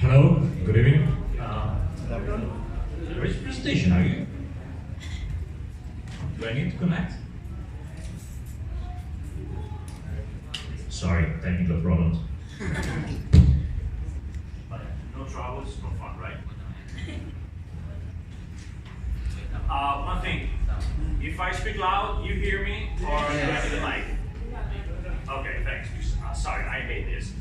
Hello, good evening. Which station are you? Do I need to connect? Sorry, technical problems. No troubles, no fun, right? One thing, if I speak loud, you hear me, or do I need the mic? Okay, thanks. Sorry, I hate this.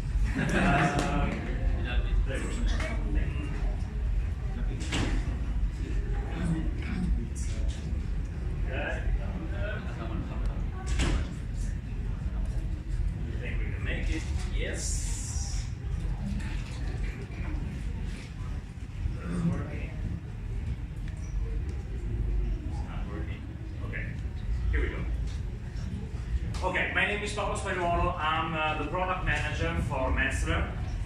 Think we can make it? Yes. It's working. It's not working. Okay, here we go. Okay, my name is Paolo Spairuolo. I'm the product manager for Metzeler.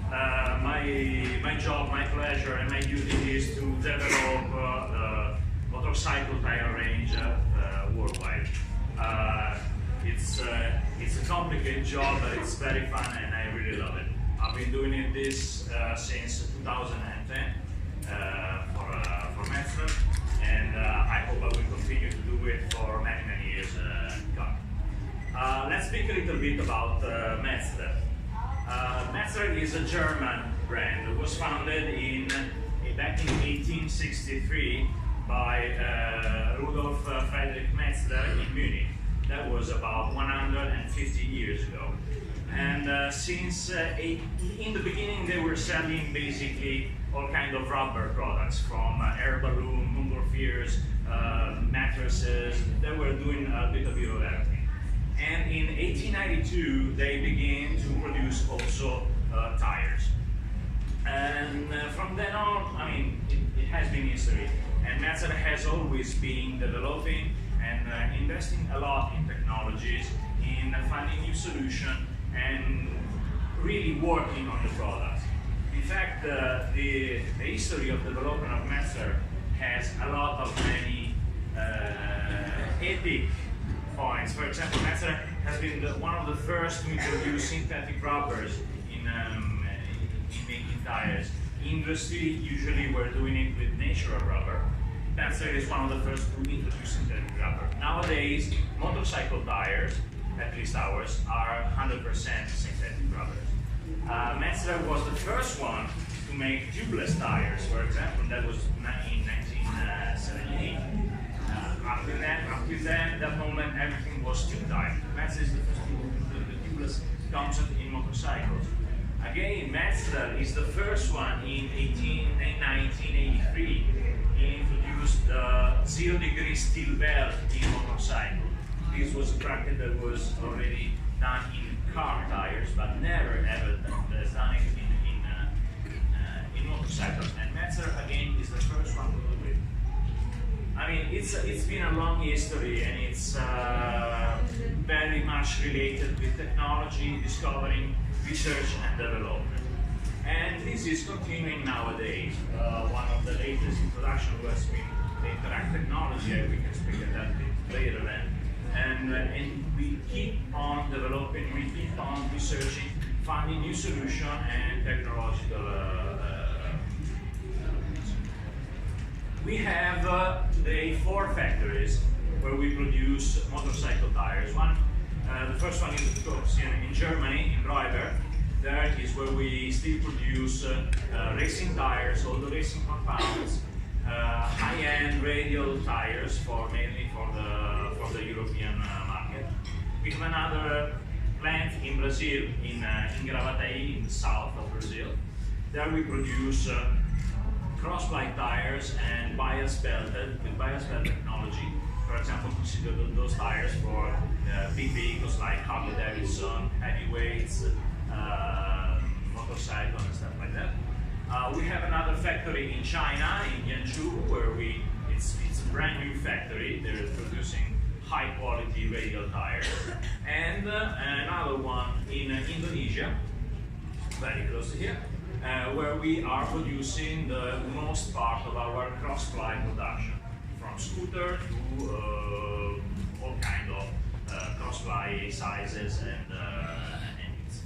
My job, my pleasure, and my duty is to develop the motorcycle tire range worldwide. It's a complicated job, but it's very fun, and I really love it. I've been doing this since 2010 for Metzeler, and I hope I will continue to do it for many, many years to come. Let's speak a little bit about Metzeler. Metzeler is a German brand. It was founded back in 1863 by Rudolf Friedrich Metzeler in Munich. That was about 150 years ago. And since in the beginning they were selling basically all kinds of rubber products, from air balloon, montgolfiers, mattresses. They were doing a bit of everything. And in 1892 they began to produce also tires. And from then on, I mean, it has been history. And Metzeler has always been developing and investing a lot in technologies, in finding new solutions, and really working on the products. In fact, the history of development of Metzeler has a lot of many epic points. For example, Metzeler has been one of the first to introduce synthetic rubbers in making tires. Industry usually were doing it with natural rubber. Metzeler is one of the first to introduce synthetic rubber. Nowadays, motorcycle tires, at least ours, are 100% synthetic rubbers. Metzeler was the first one to make tubeless tires, for example. That was in 1978. Up to that moment, everything was tube tire. Metzeler is the first to include the tubeless concept in motorcycles. Again, Metzeler is the first one in 1983. He introduced the 0-degree steel belt in motorcycle. This was a practice that was already done in car tires, but never ever done it in motorcycles. And Metzeler again is the first one to do it. I mean, it's been a long history, and it's very much related with technology, discovering, research, and development. And this is continuing nowadays. One of the latest introductions has been the Interact technology. We can speak of that a bit later then. And we keep on developing, we keep on researching, finding new solutions and technological. We have today 4 factories where we produce motorcycle tires. The first one is of course in Germany, in Reuberg. There is where we still produce racing tires, all the racing compounds, high-end radial tires mainly for the European market. We have another plant in Brazil, in Gravataí, in the south of Brazil. There we produce cross-bike tires and bias belted with bias belt technology. For example, consider those tires for big vehicles like Harley Davidson, heavyweights, motorcycle and stuff like that. We have another factory in China, in Yanzhou, where it's a brand new factory. They're producing high quality radial tires. And another one in Indonesia, very close to here, where we are producing the most part of our cross-fly production, from scooter to all kind of cross-fly sizes and needs.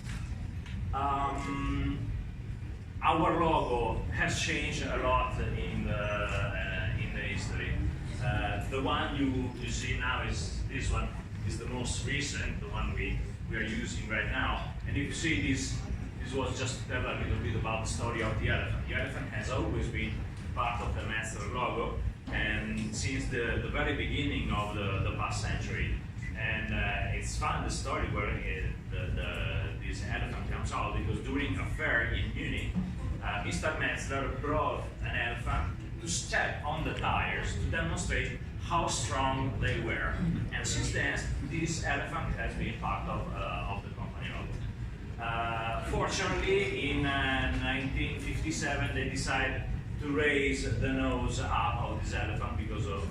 our logo has changed a lot in the history. The one you see now is this one, is the most recent, the one we are using right now. And if you see this was just to tell a little bit about the story of the elephant. The elephant has always been part of the Metzeler logo, and since the very beginning of the past century. And it's fun, the story where this elephant comes out, because during a fair in Munich, Mr. Metzeler brought an elephant to step on the tires to demonstrate how strong they were. And since then, this elephant has been part of the company logo. Fortunately, in 1957, they decided to raise the nose up of this elephant because of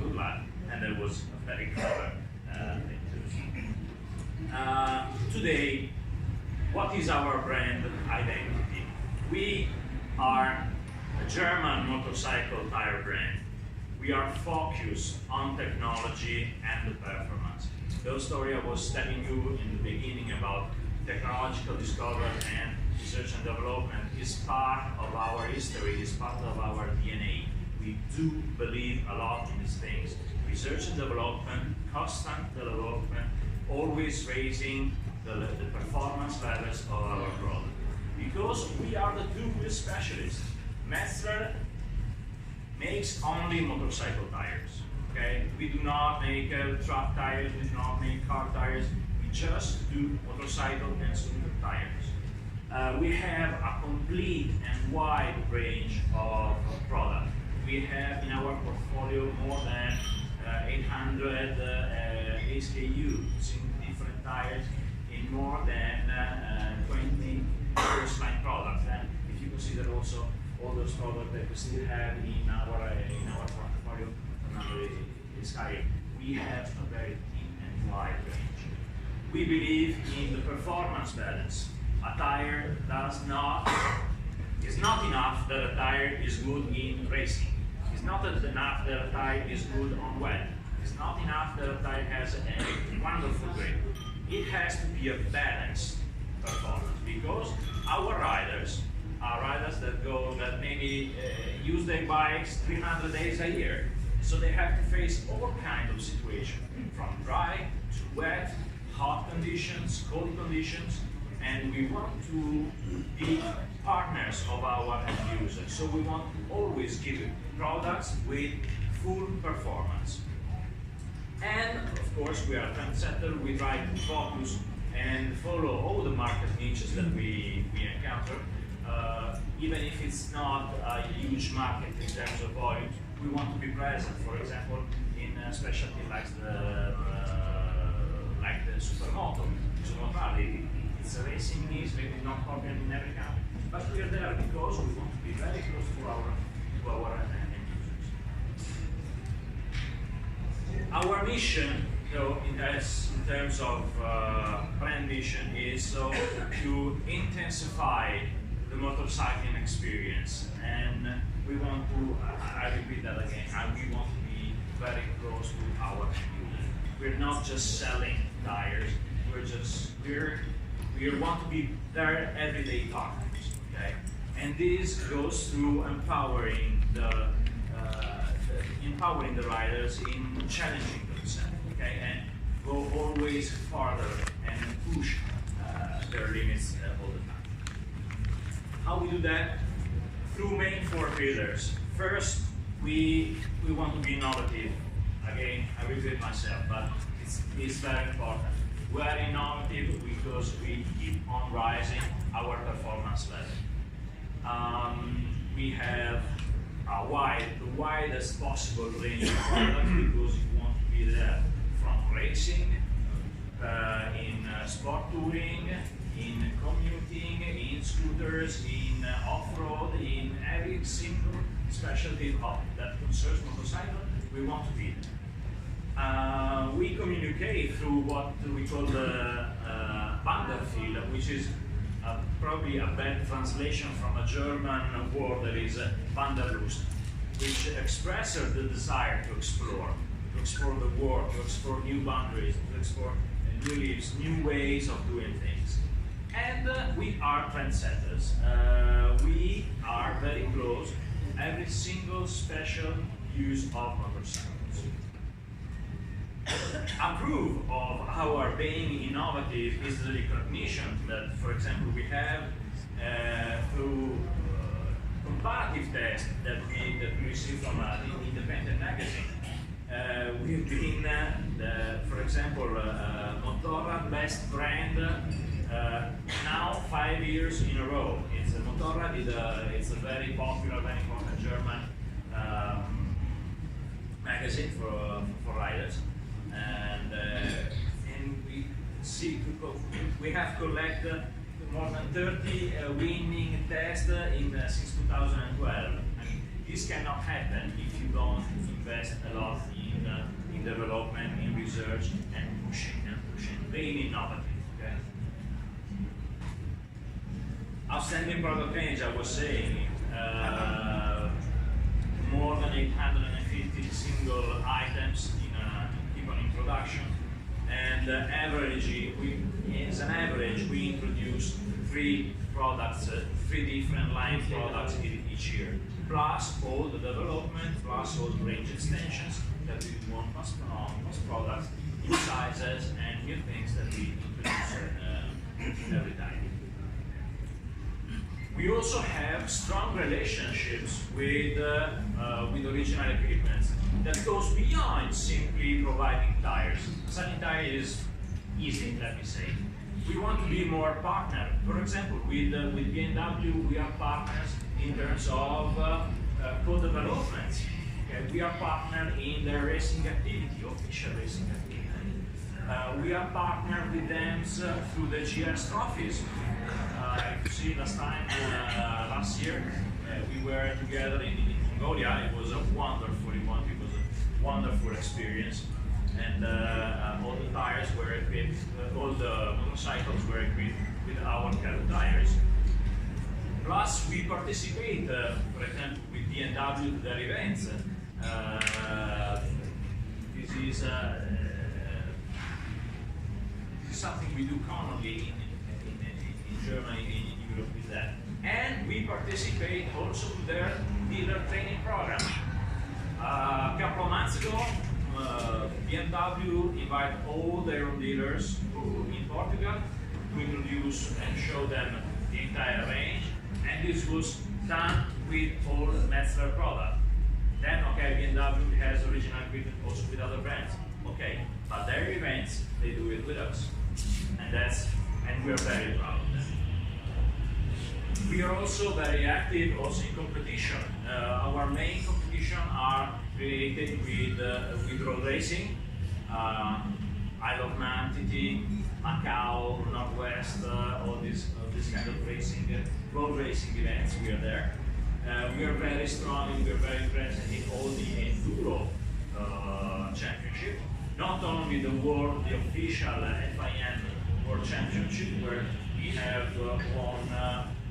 good luck, and that was a very clever thing to do. Today, what is our brand identity? We are a German motorcycle tire brand. We are focused on technology and performance. The story I was telling you in the beginning about technological discovery and research and development is part of our history, is part of our DNA. We do believe a lot in these things. Research and development, constant development, always raising the performance levels of our product. Because we are the two-wheel specialists. Metzeler makes only motorcycle tires. Okay? We do not make truck tires, we do not make car tires, we just do motorcycle and scooter tires. We have a complete and wide range of products. We have in our portfolio more than 800 SKUs in different tires in more than 20 first line products. And if you consider also all those products that we still have in our portfolio, another is higher. We have a very deep and wide range. We believe in the performance balance. A tire is not enough that a tire is good in racing. It's not enough that a tire is good on wet. It's not enough that a tire has a wonderful grip. It has to be a balanced performance, because our riders are riders that maybe use their bikes 300 days a year. So they have to face all kinds of situations, from dry to wet, hot conditions, cold conditions, and we want to be partners of our end users. So we want to always give products with full performance. And of course, we are a trendsetter. We try to focus and follow all the market niches that we encounter. Even if it's not a huge market in terms of volume, we want to be present. For example, in a specialty like the Supermoto. Motoworld, it's a racing niche, maybe not popular in every country, but we are there because we want to be very close to our end users. Our mission, though, in terms of brand mission, is to intensify the motorcycling experience, and we want to, I repeat that again, we want to be very close to our end users. We're not just selling tires, we want to be their everyday partners, okay? And this goes through empowering the riders in challenging themselves, okay? And go always farther and push their limits all the time. How we do that? Through main four pillars. First, we want to be innovative. Again, I repeat myself, but it's very important. We are innovative because we keep on rising our performance level. We have the widest possible range of products because we want to be there from racing, in sport touring, in commuting, in scooters, in off-road, in every single specialty that concerns motorcycle. We want to be there. We communicate through what we call the Wanderfeel, which is probably a bad translation from a German word that is Wanderlust, which expresses the desire to explore the world, to explore new boundaries, to explore new lives, new ways of doing things. And we are trendsetters. we are very close every single special use of motorcycles. A proof of our being innovative is the recognition that, for example, we have through comparative tests that we received from an independent magazine. We've been, for example, Motoworld best brand now 5 years in a row. It's Motoworld. It's a very popular, very important German magazine for riders, and we have collected more than 30 winning tests since 2012. I mean, this cannot happen if you don't invest a lot in development, in research, and pushing, being innovative. Okay? Outstanding product range, I was saying, more than 850 single items keep on introduction, and as an average, we introduce 3 products, 3 different line products each year, plus all the development, plus all the range extensions that we want, plus products, new sizes, and new things that we introduce every time. We also have strong relationships with original equipment that goes beyond simply providing tires. Selling tires is easy, let me say. We want to be more partner. For example, with BMW, we are partners in terms of co-development. Okay? We are partner in their racing activity, official racing activity. We are partner with them through the GS trophies. You see, last year, we were together in Mongolia. It was a wonderful experience, and all the tires were equipped, all the motorcycles were equipped with our tyres. Plus, we participate, for example, with BMW to their events. This is something we do commonly in Germany, in Europe with that. And we participate also to their dealer training program. A couple of months ago, BMW invited all their own dealers in Portugal to introduce and show them the entire range, and this was done with all Metzeler product. Then, okay, BMW has original equipment also with other brands. Okay, but their events, they do it with us, and we are very proud of them. We are also very active also in competition. Our main competition are related with road racing, Isle of Man, TT, Macau, Northwest, all this kind of racing, road racing events. We are there. We are very strong and we are very present in all the enduro championship. Not only the official FIM World Championship, where we have won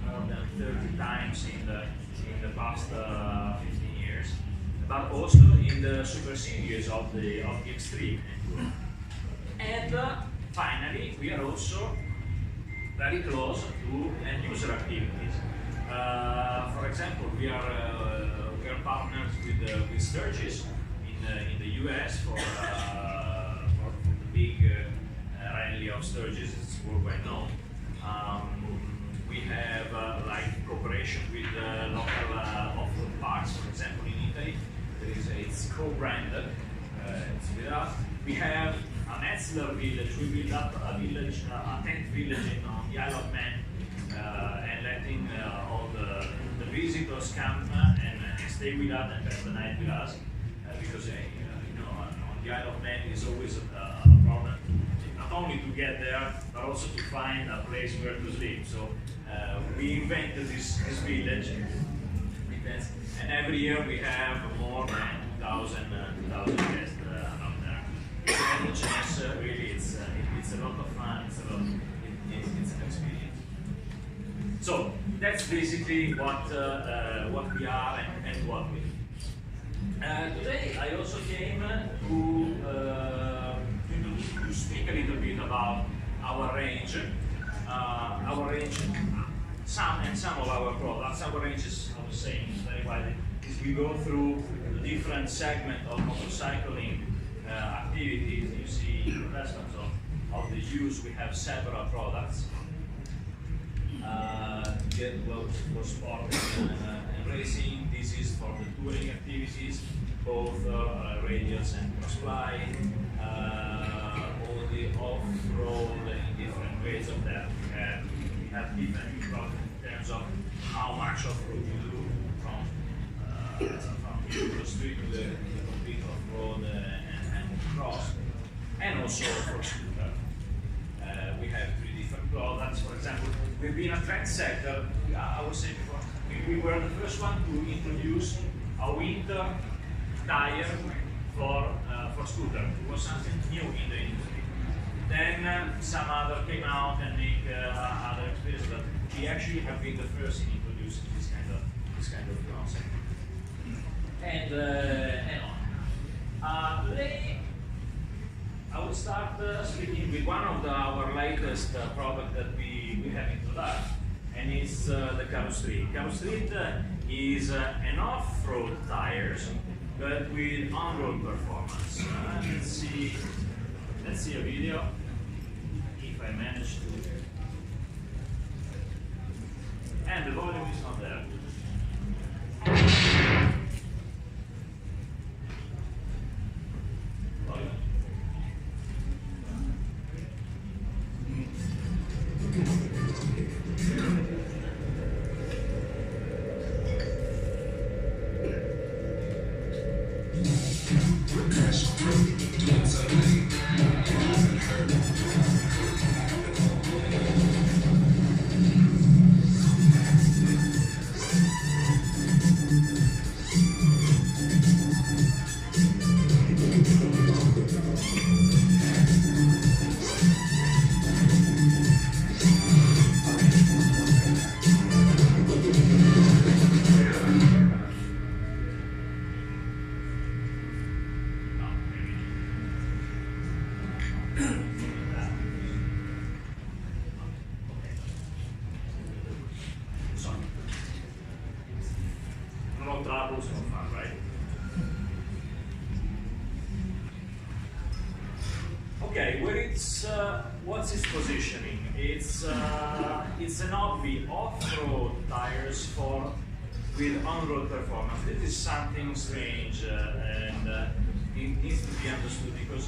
more than 30 times in the past 15 years, but also in the Super Series of the Extreme Enduro. And finally, we are also very close to end user activities. For example, we are partners with Sturgis in the US for the big rally of Sturgis. It's worldwide known. We have like cooperation with local off-road parks. For example, in Italy, it's co-branded. It's with us. We have a Metzeler village. We built up a village, a tent village on the Isle of Man, and letting all the visitors come and stay with us and spend the night with us, because on the Isle of Man is always a problem, not only to get there, but also to find a place where to sleep. So we invented this village, and every year we have more than 2,000 guests around there. Any chance, really, it's a lot of fun. It's an experience. So that's basically what we are and what we do. Today I also came to speak a little bit about our range. some of our products, our range is the same, it's very wide. We go through the different segments of motorcycling activities. You see the restaurants of the use. We have several products. Get close for sport and racing. This is for the touring activities, both radials and cross-fly. All the off-road in different ways of that. We have different products in terms of how much off-road you do from the street to the complete off-road and cross, and also for scooter. We have 3 different products. For example, we've been a trendsetter. I was saying before, we were the first one to introduce a winter tire for scooter. It was something new in the industry. Then some other came out and make other experiences, but we actually have been the first in introducing this kind of concept. And on. Today, I will start speaking with one of our latest product that we have introduced, and it's the Caro Street. Caro Street is an off-road tires, but with on-road performance. Let's see a video, if I manage to. And the volume is not there. Troubles no fun, right? Okay, what's its positioning? It's an obvi off-road tires with on-road performance. This is something strange, and it needs to be understood because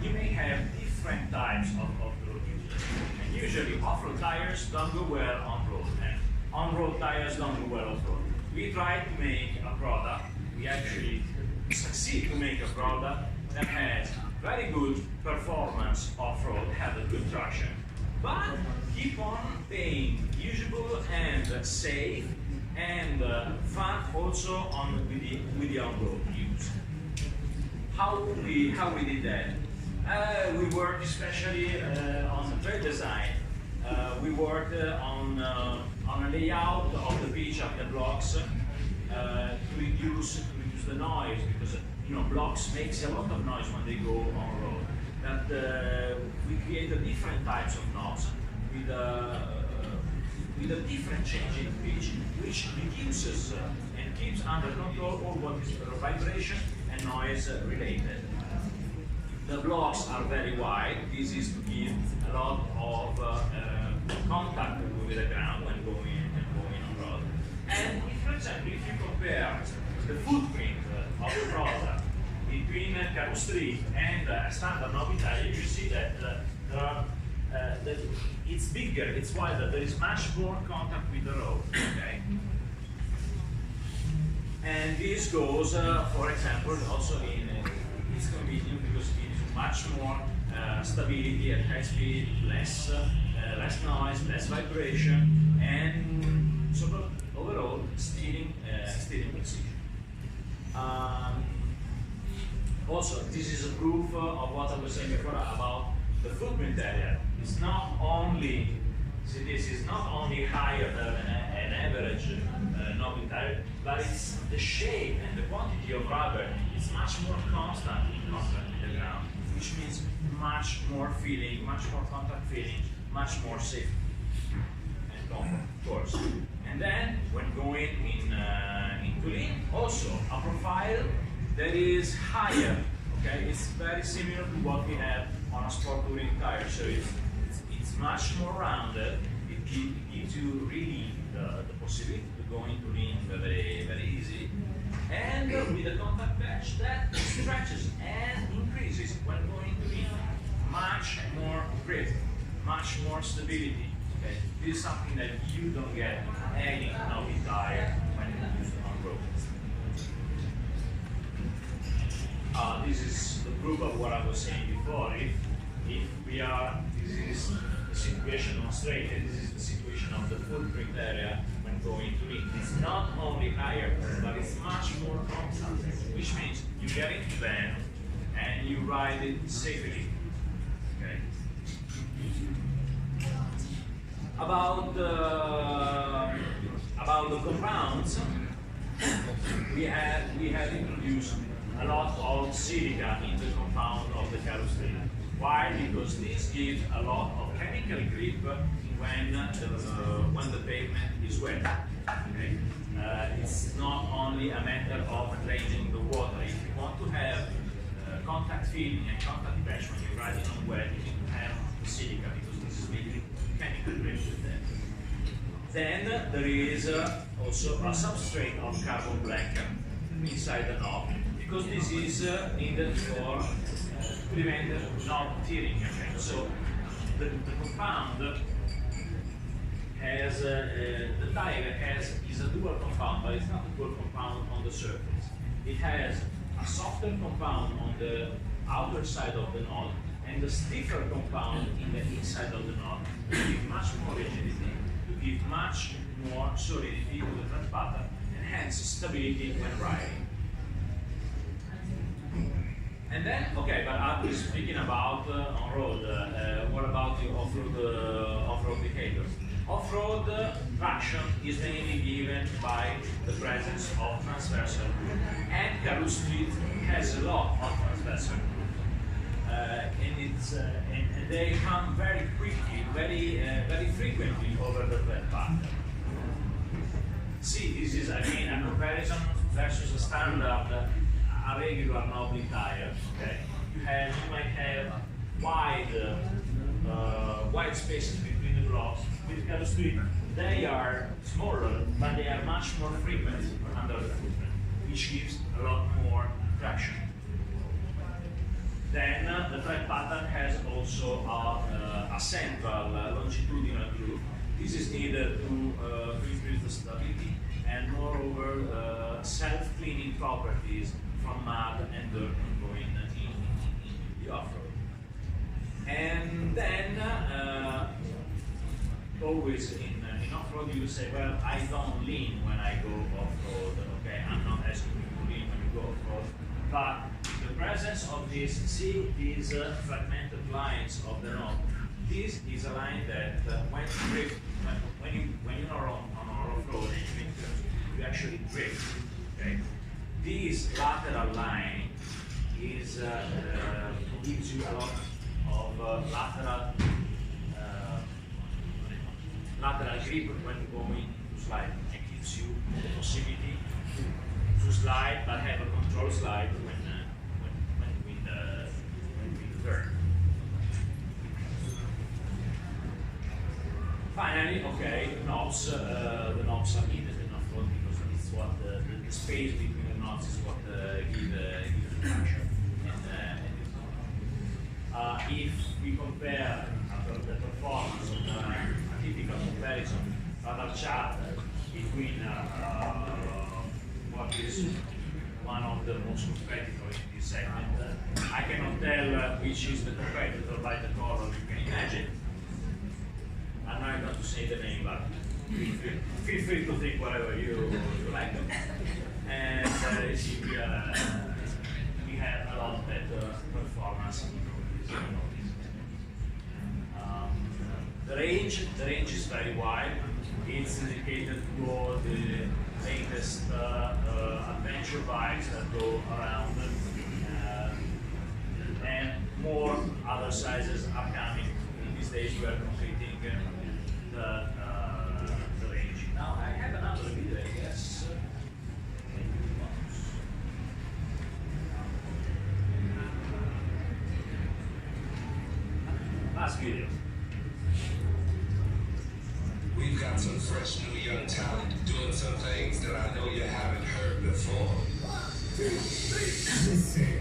you may have different types of off-road users, and usually off-road tires don't go well on-road, and on-road tires don't go well off-road. We try to make a product, we actually succeed to make a product that has very good performance off-road, have a good traction, but keep on being usable and safe and fun also with the on-road use. How we did that? We worked especially on the trail design. We worked on a layout of the pitch of the blocks to reduce the noise, because blocks makes a lot of noise when they go on road. That we created different types of knobs with a different change in pitch, which reduces and keeps under control all what is vibration and noise related. The blocks are very wide. This is to give a lot of contact with the ground when going on road. And for example, if you compare the footprint of the product between Caro Street and standard knob tire, you see that that it's bigger, it's wider, there is much more contact with the road. Okay? And this goes, for example, also in it's convenient because it gives much more stability at high speed, less noise, less vibration, and sort of overall steering precision. Also, this is a proof of what I was saying before about the footprint area. It's not only, see, this is not only higher than an average knob tire, but it's the shape and the quantity of rubber is much more constant in contact with the ground, which means much more feeling, much more contact feeling, much more safety. And comfort, of course. And then when going into lean, also a profile that is higher. Okay, it's very similar to what we have on a sport touring tire. So it's much more rounded. It gives you really the possibility to go into lean very easy. And with a contact patch that stretches and increases when going to lean. Much more grip, much more stability. Okay? This is something that you don't get in any novice tire when you use it on road. This is the proof of what I was saying before. If we are, this is the situation on straight, and this is the situation of the footprint area when going to lean. It's not only higher, but it's much more compact, which means you get into van and you ride it safely. Okay. About the compounds, we have introduced a lot of silica in the compound of the carosserie. Why? Because this gives a lot of chemical grip when the pavement is wet. Okay? It's not only a matter of draining the water. If you want to have contact feeling and contact patch when you're riding on wet, you need to have the silica because this is making chemical grip with that. Then there is also a substrate of carbon black inside the knob, because this is needed for prevent knob tearing effect. So the compound has the tire is a dual compound, but it's not a dual compound on the surface. It has a softer compound on the outer side of the knob and a stiffer compound in the inside of the knob to give much more rigidity, to give much more solidity to the tread pattern, and hence stability when riding. And then, okay, but I was speaking about on-road. What about the off-road behavior? Off-road traction is mainly given by the presence of transversal, and Carus Street has a lot of transversal, and they come very quickly, very frequently over the tread pattern. See, this is again a comparison versus a standard. A regular knobbly tire. Okay, you might have wide spaces between the blocks. With Carus Street, they are smaller, but they are much more frequent under the footprint, which gives a lot more traction. Then the tread pattern has also a central longitudinal groove. This is needed to increase the stability and moreover self-cleaning properties from mud and dirt going in the off-road. And then always in off-road you say, well, I don't lean when I go off-road. Okay, I'm not asking you to lean when you go off-road, but the presence of this, see these fragmented lines of the knob. This is a line that when you are on off-road and you actually drift. Okay. This lateral line is gives you a lot of lateral grip when going to slide. It gives you the possibility to slide, but have a control slide when we turn. Finally, okay, knobs. The knobs are needed in off-road because it's what the space between the knobs is what gives the traction. If we compare the performance of a typical comparison, rather chart between what is one of the most competitors in this segment, I cannot tell which is the competitor by the color you can imagine. I'm not going to say the name, but feel free to think whatever you like. And you see, we have a lot better performance. The range is very wide. It's dedicated to the latest adventure bikes that go around, and more other sizes are coming. In these days, we are completing the video. We've got some fresh new young talent doing some things that I know you haven't heard before. 1, 2, 3.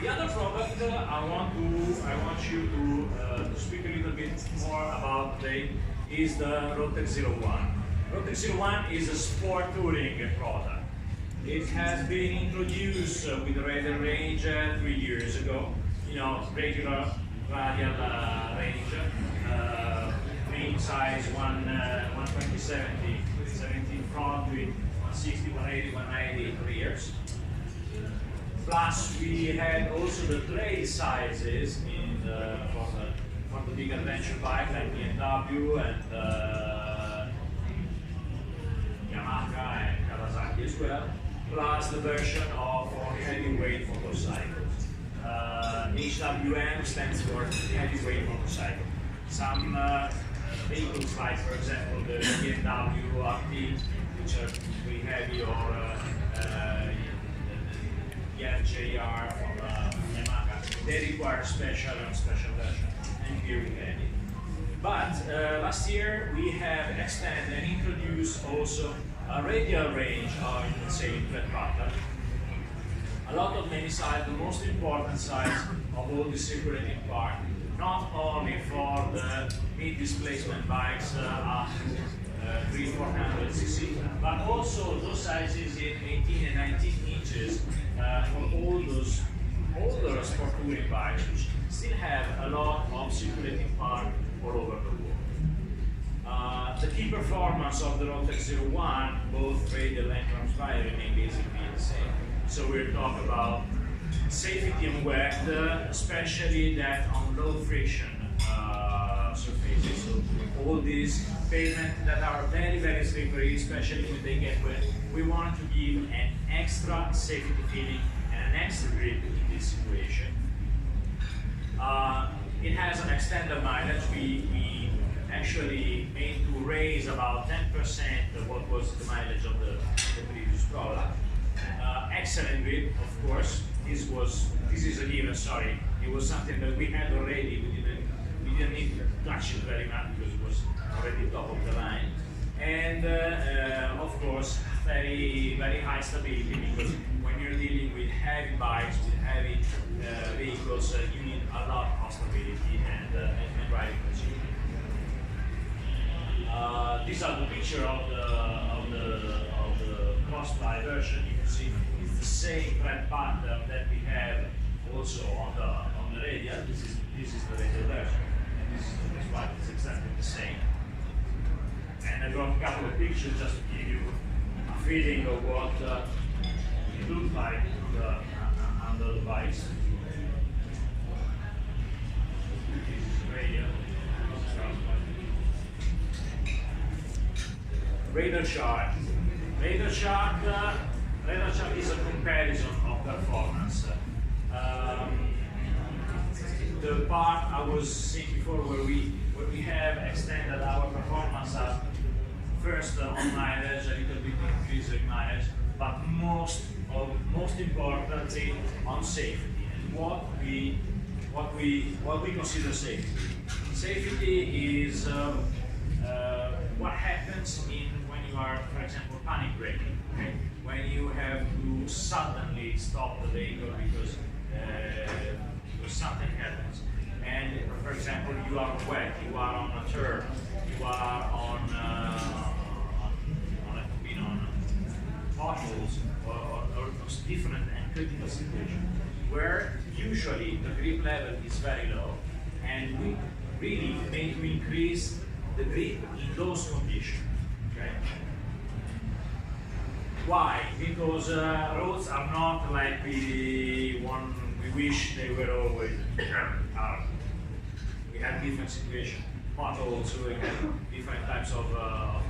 The other product I want you to speak a little bit more about today is the Roadtech 01. Roadtech 01 is a sport touring product. It has been introduced with the radial range 3 years ago. You know, regular radial range, main size 120, 70, 17 front with 160, 180, 190 rears. Plus, we had also the trail sizes for the big adventure bike like BMW and Yamaha and Kawasaki as well. Plus the version for heavyweight motorcycles. HWM stands for heavyweight motorcycle. Some vehicles like, for example, the BMW RT, which are very heavy, or JR from Yamaha, they require special version, and here we have it. But last year we have extended and introduced also a radial range of, let's say, flat bottom. A lot of many sides, the most important size of all the circulating part, not only for the mid-displacement bikes up to 300-400 cc, but also those sizes in 18 and 19 inches for all those older sport touring bikes, which still have a lot of circulating part all over the world. The key performance of the Roadtech 01, both radial and transvial, remain basically the same. So we're talking about safety on wet, especially that on low friction surfaces. So all these pavements that are very, very slippery, especially when they get wet, we want to give an extra safety feeling and an extra grip in this situation. It has an extended mileage. We actually aim to raise about 10% of what was the mileage of the previous product. Excellent grip, of course. This is a given. Sorry, it was something that we had already. We didn't need to touch it very much because it was already top of the line. And of course, very, very high stability, because when you're dealing with heavy bikes, with heavy vehicles, you need a lot of stability and riding precision. These are the picture of the cross-fly version. You can see it's the same thread pattern that we have also on the radial. This is the radial version, and this is the cross-fly. It's exactly the same. And I brought a couple of pictures just to give you a feeling of what it looks like under the bikes. This is radial. Radar chart. Radar chart is a comparison of performance. The part I was saying before, where we have extended our performance up first on mileage, a little bit increase in mileage, but most importantly on safety and what we consider safety. Safety is what happens when you are, for example, panic braking. Okay? When you have to suddenly stop the vehicle because something happens. And for example, you are wet, you are on a turn, you are on potholes or different and critical situations where usually the grip level is very low, and we really need to increase the grip in those conditions. Okay? Why? Because roads are not like we wish they were always. We have different situations. Potholes, we have different types of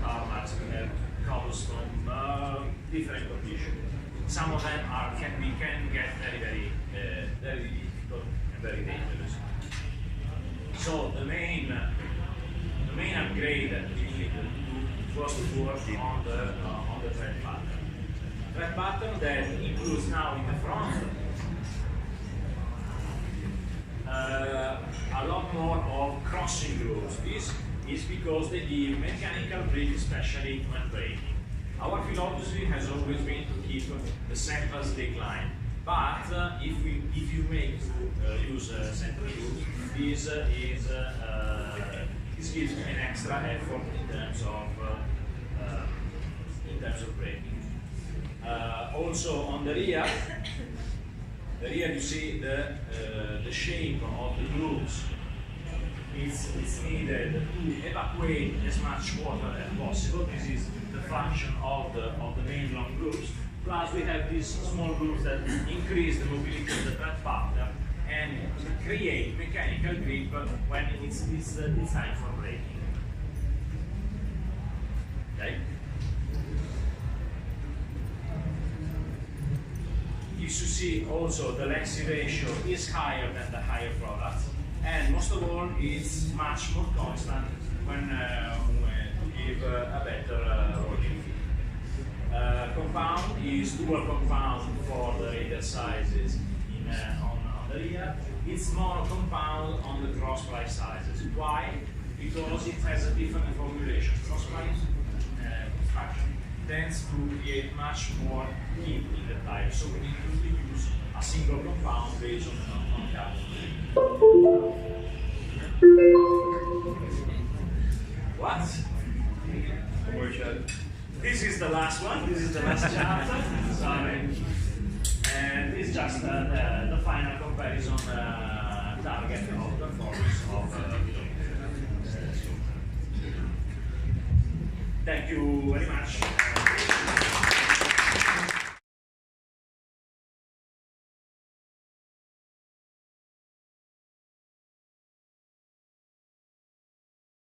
tarmacs, we have cobblestone, different conditions. Some of them can get very difficult and very dangerous. So the main upgrade that we need to do was to work on the tread pattern. Tread pattern that includes now in the front a lot more of crossing grooves. This is because they give mechanical grip, especially when braking. Our philosophy has always been to keep the center decline, but if you make use center grooves, this gives an extra effort in terms of braking. Also on the rear you see the shape of the grooves. It's needed to evacuate as much water as possible. This is the function of the main long grooves. Plus we have these small grooves that increase the mobility of the tread pattern and create mechanical grip when it's time for braking. Okay? You should see also the length ratio is higher than the higher products, and most of all it's much more constant when to give a better rolling feel. Compound is dual compound for the radial sizes on the rear. It's mono compound on the cross-ply sizes. Why? Because it has a different formulation. Cross-ply construction tends to create much more heat in the tire, so we need to use a single compound based on carbon. What? More shot. This is the last one. This is the last chapter. Sorry. And this is just the final comparison target of performance of Thank you very much.